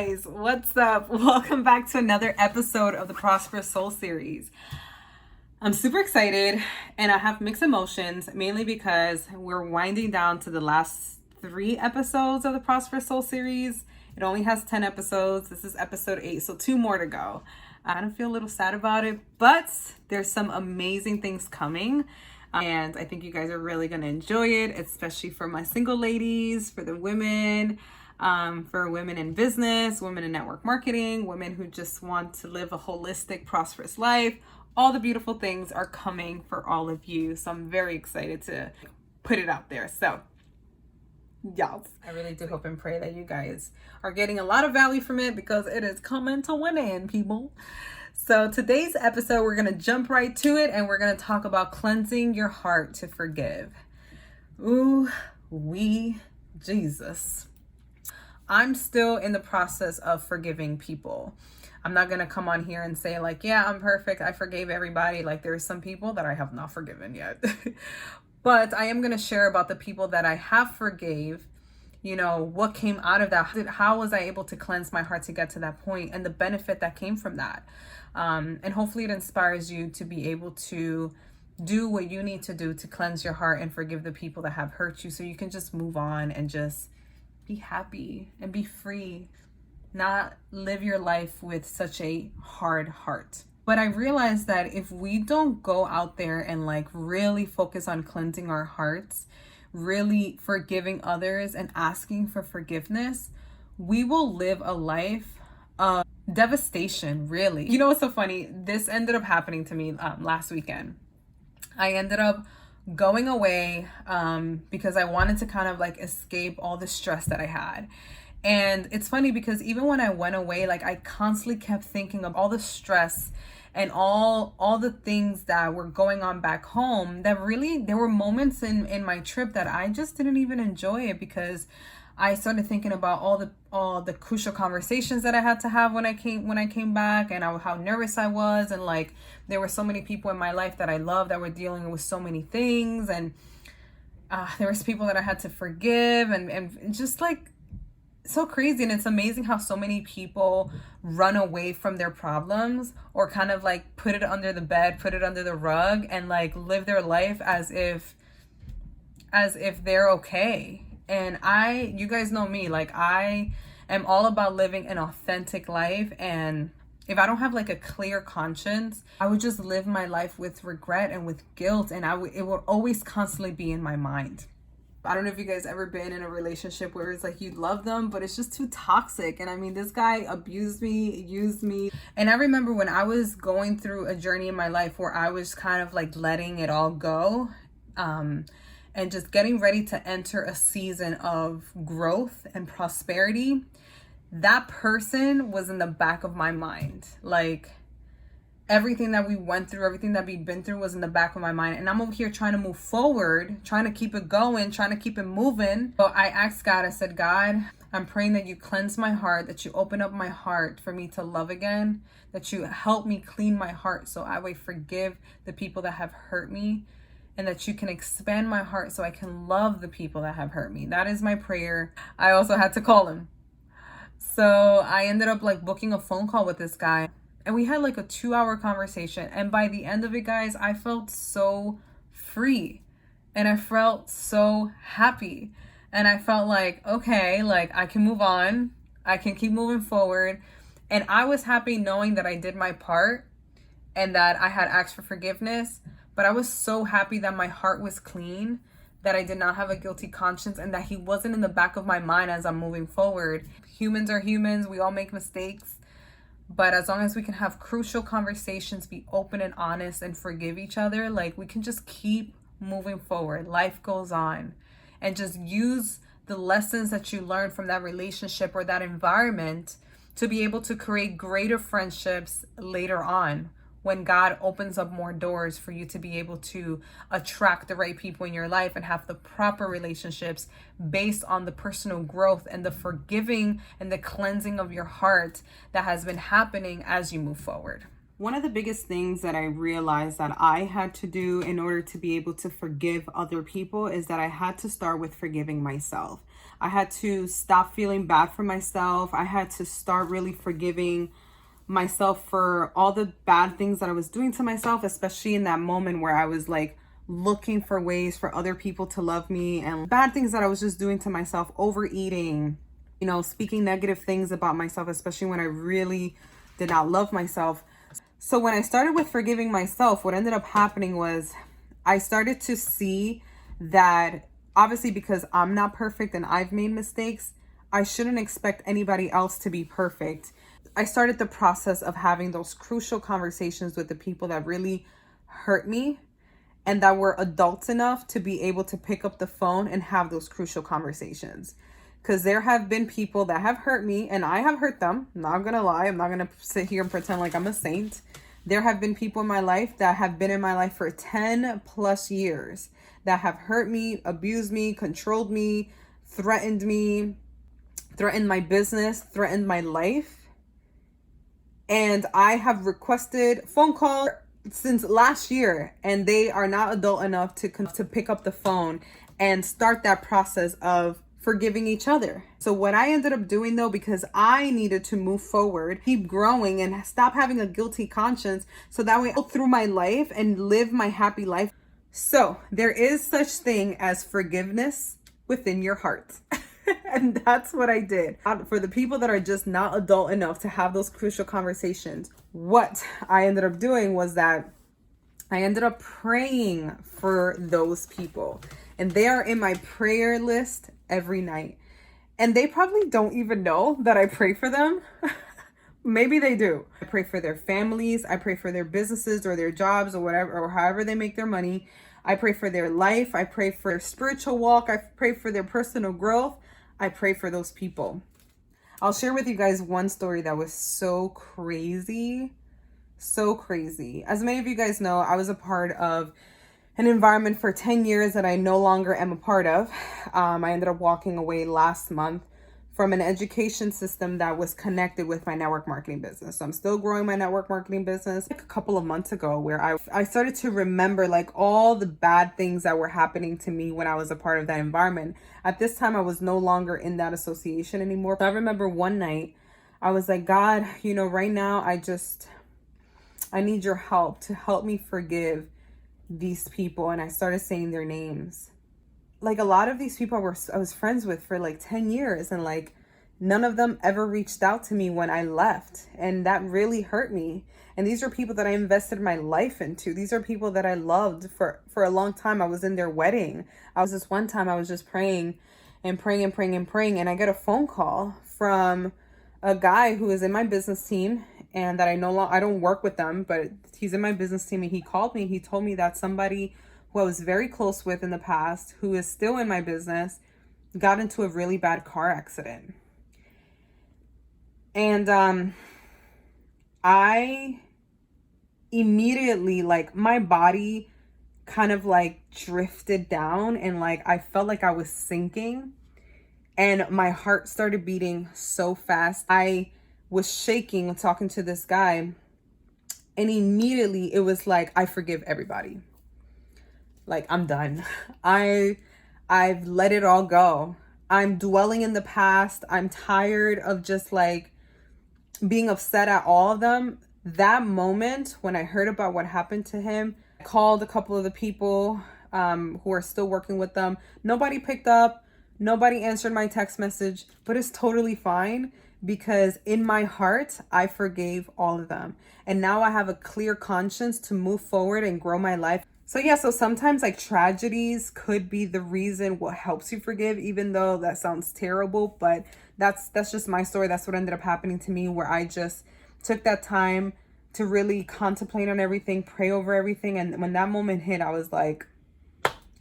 guys, what's up? Welcome back to another episode of the Prosperous Soul series. I'm super excited and I have mixed emotions, mainly because we're winding down to the last 3 episodes of the Prosperous Soul series. It only has 10 episodes. This is episode 8, so 2 more to go. I don't feel a little sad about it, but there's some amazing things coming. And I think you guys are really going to enjoy it, especially for my single ladies, for the women, for women in business, women in network marketing, women who just want to live a holistic, prosperous life. All the beautiful things are coming for all of you. So I'm very excited to put it out there. So, y'all, I really do hope and pray that you guys are getting a lot of value from it because it is coming to an end, people. So today's episode, we're going to jump right to it and we're going to talk about cleansing your heart to forgive. Ooh, Jesus. I'm still in the process of forgiving people. I'm not going to come on here and say like, yeah, I'm perfect. I forgave everybody. Like there are some people that I have not forgiven yet. But I am going to share about the people that I have forgave. You know, what came out of that? How was I able to cleanse my heart to get to that point and the benefit that came from that? And hopefully it inspires you to be able to do what you need to do to cleanse your heart and forgive the people that have hurt you so you can just move on and just be happy and be free, not live your life with such a hard heart. But I realized that if we don't go out there and like really focus on cleansing our hearts, really forgiving others and asking for forgiveness, we will live a life of devastation, really. You know what's so funny? This ended up happening to me last weekend. I ended up going away because I wanted to kind of like escape all the stress that I had. And it's funny because even when I went away, like I constantly kept thinking of all the stress and all the things that were going on back home that really, there were moments in my trip that I just didn't even enjoy it because I started thinking about all the crucial conversations that I had to have when I came back and how nervous I was. And like, there were so many people in my life that I love that were dealing with so many things. And there was people that I had to forgive and just like, so crazy. And it's amazing how so many people run away from their problems or kind of like put it under the bed, put it under the rug and like live their life as if they're okay. And you guys know me, like I am all about living an authentic life. And if I don't have like a clear conscience, I would just live my life with regret and with guilt. And it would always constantly be in my mind. I don't know if you guys ever been in a relationship where it's like you love them, but it's just too toxic. And I mean, this guy abused me, used me. And I remember when I was going through a journey in my life where I was kind of like letting it all go, and just getting ready to enter a season of growth and prosperity. That person was in the back of my mind. Like everything that we went through, everything that we've been through was in the back of my mind. And I'm over here trying to move forward, trying to keep it going, trying to keep it moving. So I asked God, I said, God, I'm praying that you cleanse my heart, that you open up my heart for me to love again, that you help me clean my heart so I will forgive the people that have hurt me, and that you can expand my heart so I can love the people that have hurt me. That is my prayer. I also had to call him. So I ended up like booking a phone call with this guy. And we had like a 2-hour conversation. And by the end of it, guys, I felt so free. And I felt so happy. And I felt like, okay, like I can move on. I can keep moving forward. And I was happy knowing that I did my part and that I had asked for forgiveness. But I was so happy that my heart was clean, that I did not have a guilty conscience, and that he wasn't in the back of my mind as I'm moving forward. Humans are humans. We all make mistakes. But as long as we can have crucial conversations, be open and honest and forgive each other, like we can just keep moving forward. Life goes on. And just use the lessons that you learned from that relationship or that environment to be able to create greater friendships later on when God opens up more doors for you to be able to attract the right people in your life and have the proper relationships based on the personal growth and the forgiving and the cleansing of your heart that has been happening as you move forward. One of the biggest things that I realized that I had to do in order to be able to forgive other people is that I had to start with forgiving myself. I had to stop feeling bad for myself. I had to start really forgiving myself for all the bad things that I was doing to myself, especially in that moment where I was like looking for ways for other people to love me, and bad things that I was just doing to myself, overeating, speaking negative things about myself, especially when I really did not love myself. So when I started with forgiving myself, what ended up happening was I started to see that obviously because I'm not perfect and I've made mistakes, I shouldn't expect anybody else to be perfect. I started the process of having those crucial conversations with the people that really hurt me and that were adults enough to be able to pick up the phone and have those crucial conversations. Because there have been people that have hurt me and I have hurt them. I'm not going to lie. I'm not going to sit here and pretend like I'm a saint. There have been people in my life that have been in my life for 10 plus years that have hurt me, abused me, controlled me, threatened my business, threatened my life. And I have requested phone calls since last year, and they are not adult enough to pick up the phone and start that process of forgiving each other. So what I ended up doing though, because I needed to move forward, keep growing and stop having a guilty conscience, so that way I'll go through my life and live my happy life. So there is such thing as forgiveness within your heart. And that's what I did. For the people that are just not adult enough to have those crucial conversations, what I ended up doing was that I ended up praying for those people. And they are in my prayer list every night. And they probably don't even know that I pray for them. Maybe they do. I pray for their families. I pray for their businesses or their jobs or whatever, or however they make their money. I pray for their life. I pray for their spiritual walk. I pray for their personal growth. I pray for those people. I'll share with you guys one story that was so crazy. So crazy. As many of you guys know, I was a part of an environment for 10 years that I no longer am a part of. I ended up walking away last month from an education system that was connected with my network marketing business. So I'm still growing my network marketing business. Like a couple of months ago, where I started to remember like all the bad things that were happening to me when I was a part of that environment. At this time, I was no longer in that association anymore. So I remember one night, I was like, God, right now, I need your help to help me forgive these people. And I started saying their names. Like a lot of these people I was friends with for like 10 years, and like none of them ever reached out to me when I left. And that really hurt me. And these are people that I invested my life into. These are people that I loved for a long time. I was in their wedding. This one time I was just praying and praying and praying and praying. And I get a phone call from a guy who is in my business team, and that I don't work with them, but he's in my business team. And he called me. He told me that somebody who I was very close with in the past, who is still in my business, got into a really bad car accident. And I immediately, like, my body kind of like drifted down, and like I felt like I was sinking, and my heart started beating so fast. I was shaking talking to this guy, and immediately it was like, I forgive everybody. Like, I'm done. I've let it all go. I'm dwelling in the past. I'm tired of just like being upset at all of them. That moment when I heard about what happened to him, I called a couple of the people who are still working with them. Nobody picked up. Nobody answered my text message, but it's totally fine, because in my heart, I forgave all of them. And now I have a clear conscience to move forward and grow my life. So sometimes like tragedies could be the reason what helps you forgive, even though that sounds terrible, but that's just my story. That's what ended up happening to me, where I just took that time to really contemplate on everything, pray over everything. And when that moment hit, I was like,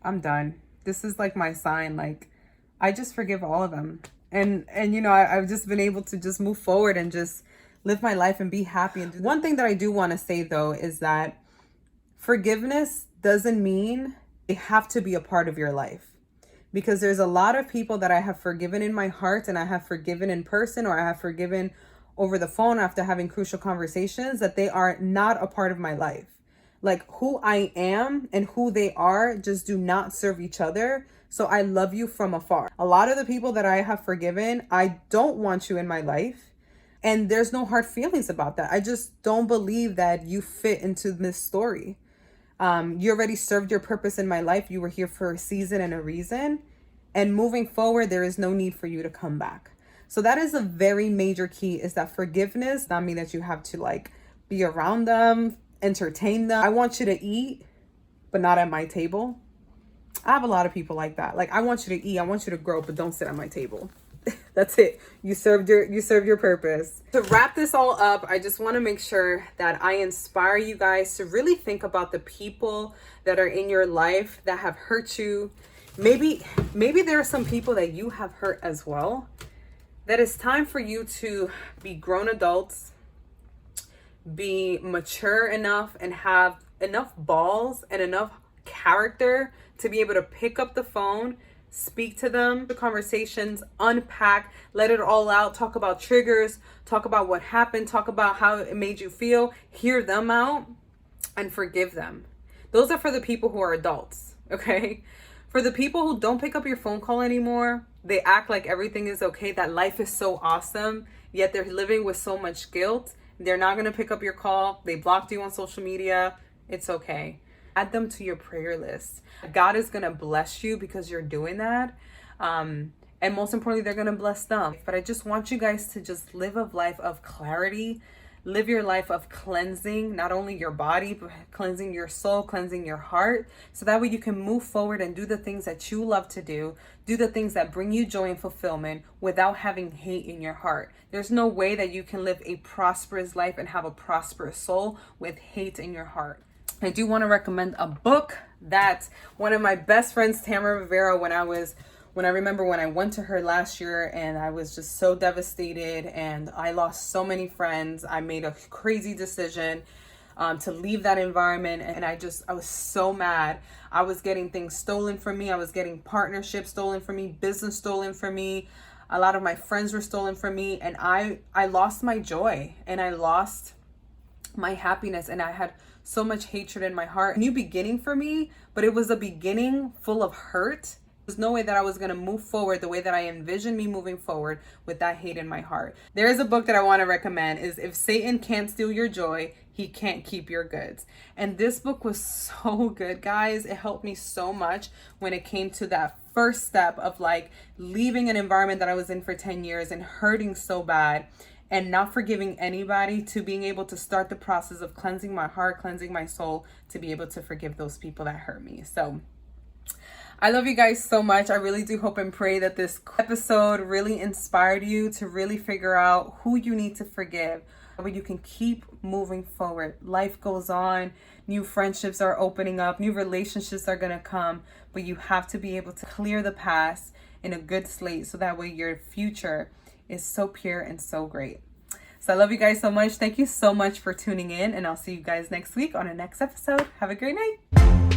I'm done. This is like my sign. Like, I just forgive all of them. And I've just been able to just move forward and just live my life and be happy. And one thing that I do want to say though is that forgiveness doesn't mean they have to be a part of your life, because there's a lot of people that I have forgiven in my heart, and I have forgiven in person, or I have forgiven over the phone after having crucial conversations that they are not a part of my life. Like, who I am and who they are just do not serve each other. So I love you from afar. A lot of the people that I have forgiven, I don't want you in my life. And there's no hard feelings about that. I just don't believe that you fit into this story. You already served your purpose in my life. You were here for a season and a reason. And moving forward, there is no need for you to come back. So that is a very major key, is that forgiveness, not mean that you have to like be around them, entertain them. I want you to eat, but not at my table. I have a lot of people like that. Like, I want you to eat, I want you to grow, but don't sit at my table. That's it. You served your purpose. To wrap this all up, I just want to make sure that I inspire you guys to really think about the people that are in your life that have hurt you. Maybe there are some people that you have hurt as well. That it's time for you to be grown adults, be mature enough, and have enough balls and enough character to be able to pick up the phone, speak to them, the conversations, unpack, let it all out, talk about triggers, talk about what happened, talk about how it made you feel, hear them out, and forgive them. Those are for the people who are adults, okay? For the people who don't pick up your phone call anymore, they act like everything is okay, that life is so awesome, yet they're living with so much guilt. They're not going to pick up your call. They blocked you on social media. It's okay. Add them to your prayer list. God is going to bless you because you're doing that. And most importantly, they're going to bless them. But I just want you guys to just live a life of clarity. Live your life of cleansing, not only your body, but cleansing your soul, cleansing your heart. So that way you can move forward and do the things that you love to do the things that bring you joy and fulfillment without having hate in your heart. There's no way that you can live a prosperous life and have a prosperous soul with hate in your heart. I do want to recommend a book that one of my best friends, Tamara Rivera, when I remember when I went to her last year and I was just so devastated and I lost so many friends. I made a crazy decision to leave that environment, and I was so mad. I was getting things stolen from me. I was getting partnerships stolen from me, business stolen from me. A lot of my friends were stolen from me, and I lost my joy and I lost my happiness, and I had so much hatred in my heart. A new beginning for me, but it was a beginning full of hurt. There's no way that I was going to move forward the way that I envisioned me moving forward with that hate in my heart. There is a book that I want to recommend, is If Satan Can't Steal Your Joy, He Can't Keep Your Goods. And this book was so good, guys. It helped me so much when it came to that first step of like leaving an environment that I was in for 10 years and hurting so bad and not forgiving anybody, to being able to start the process of cleansing my heart, cleansing my soul, to be able to forgive those people that hurt me. So I love you guys so much. I really do hope and pray that this episode really inspired you to really figure out who you need to forgive, but you can keep moving forward. Life goes on. New friendships are opening up. New relationships are going to come, but you have to be able to clear the past in a good slate so that way your future is so pure and so great. So I love you guys so much. Thank you so much for tuning in, and I'll see you guys next week on the next episode. Have a great night.